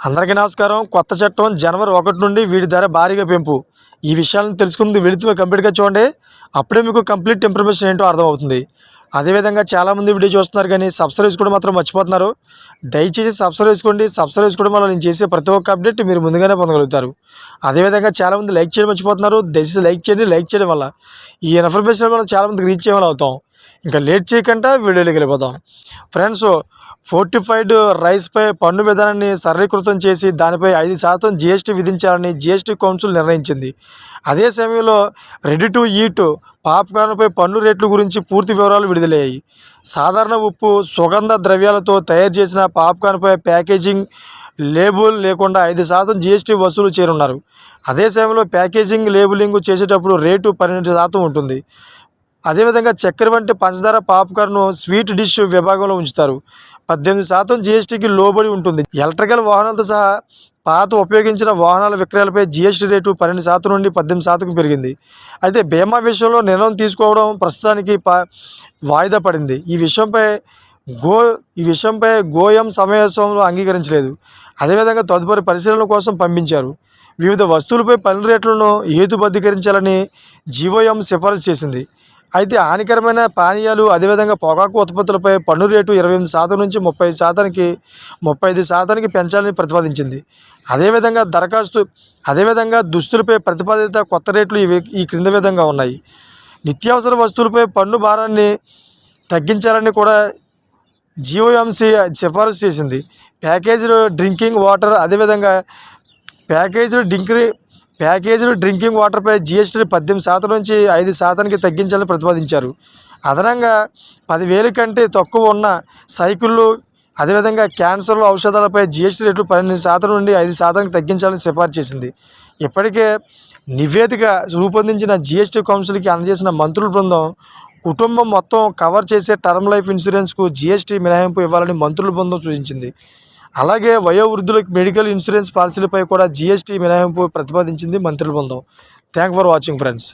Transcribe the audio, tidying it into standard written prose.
అందరికీ నమస్కారం. కొత్త చట్టం జనవరి 1 నుండి వీటి ధర భారీగా పెంపు. ఈ విషయాలను తెలుసుకుంది వెళితే కంప్లీట్‌గా చూడండి. అప్పుడే మీకు కంప్లీట్ ఇన్ఫర్మేషన్ ఏంటో అర్థమవుతుంది. అదేవిధంగా చాలామంది వీడియో చూస్తున్నారు కానీ సబ్స్క్రైబ్ చేసుకోవడం మాత్రం మర్చిపోతున్నారు. దయచేసి సబ్స్క్రైబ్ చేసుకోండి. సబ్స్క్రైబ్ చేసుకోవడం వల్ల నేను చేసే ప్రతి ఒక్క అప్డేట్ మీరు ముందుగానే పొందగలుగుతారు. అదేవిధంగా చాలామంది లైక్ చేయడం మర్చిపోతున్నారు. దయచేసి లైక్ చేయండి. లైక్ చేయడం వల్ల ఈ ఇన్ఫర్మేషన్ వల్ల చాలామందికి రీచ్ అయ్యేలా అవుతాం. ఇంకా లేట్ చేయకుండా వీడియోలోకి వెళ్ళిపోతాం. ఫ్రెండ్స్, ఫోర్టిఫైడ్ రైస్పై పన్ను విధానాన్ని సరళీకృతం చేసి దానిపై 5% జీఎస్టీ విధించాలని జీఎస్టీ కౌన్సిల్ నిర్ణయించింది. అదే సమయంలో రెడీ టు ఈట్ పాప్కార్న్పై పన్ను రేట్ల గురించి పూర్తి వివరాలు విడుదలయ్యాయి. సాధారణ ఉప్పు, సుగంధ ద్రవ్యాలతో తయారు చేసిన పాప్కార్న్పై ప్యాకేజింగ్ లేబుల్ లేకుండా 5% జీఎస్టీ వసూలు చేయనున్నారు. అదే సమయంలో ప్యాకేజింగ్ లేబులింగ్ చేసేటప్పుడు రేటు 12% ఉంటుంది. అదేవిధంగా చక్కెర వంటి పంచదార పాప్కార్న్ స్వీట్ డిష్ విభాగంలో ఉంచుతారు. 18% జీఎస్టీకి లోబడి ఉంటుంది. ఎలక్ట్రికల్ వాహనాలతో సహా పాత ఉపయోగించిన వాహనాల విక్రయాలపై జీఎస్టీ రేటు 12% నుండి 18%కు పెరిగింది. అయితే బీమా విషయంలో నిర్ణయం తీసుకోవడం ప్రస్తుతానికి వాయిదా పడింది. ఈ విషయంపై గోయం సమావేశంలో అంగీకరించలేదు. అదేవిధంగా తదుపరి పరిశీలన కోసం పంపించారు. వివిధ వస్తువులపై పన్ను రేట్లను హేతుబద్ధీకరించాలని జీఓఎం సిఫారసు చేసింది. అయితే హానికరమైన పానీయాలు, అదేవిధంగా పొగాకు ఉత్పత్తులపై పన్ను రేటు 28% నుంచి 35% పెంచాలని ప్రతిపాదించింది. అదేవిధంగా దుస్తులపై ప్రతిపాదిత కొత్త రేట్లు ఈ క్రింది విధంగా ఉన్నాయి. నిత్యావసర వస్తువులపై పన్ను భారాన్ని తగ్గించాలని కూడా జీఓఎంసీ సిఫారసు చేసింది. ప్యాకేజ్డ్ డ్రింకింగ్ వాటర్, అదేవిధంగా ప్యాకేజ్డ్ డ్రింకింగ్ వాటర్పై జీఎస్టీని 18% నుంచి 5%కి తగ్గించాలని ప్రతిపాదించారు. అదనంగా 10,000 కంటే తక్కువ ఉన్న సైకిళ్ళు, అదేవిధంగా క్యాన్సర్ ఔషధాలపై జీఎస్టీ రేట్లు 12% నుండి 5%కి తగ్గించాలని సిఫారసు చేసింది. ఇప్పటికే నివేదిక రూపొందించిన జీఎస్టీ కౌన్సిల్కి అందజేసిన మంత్రుల బృందం కుటుంబం మొత్తం కవర్ చేసే టర్మ్ లైఫ్ ఇన్సూరెన్స్కు జీఎస్టీ మినహాయింపు ఇవ్వాలని మంత్రుల బృందం సూచించింది. అలాగే వయోవృద్ధులకు మెడికల్ ఇన్సూరెన్స్ పాలసీలపై కూడా జీఎస్టీ మినహాయింపు ప్రతిపాదించింది మంత్రుల బృందం. Thank for watching friends.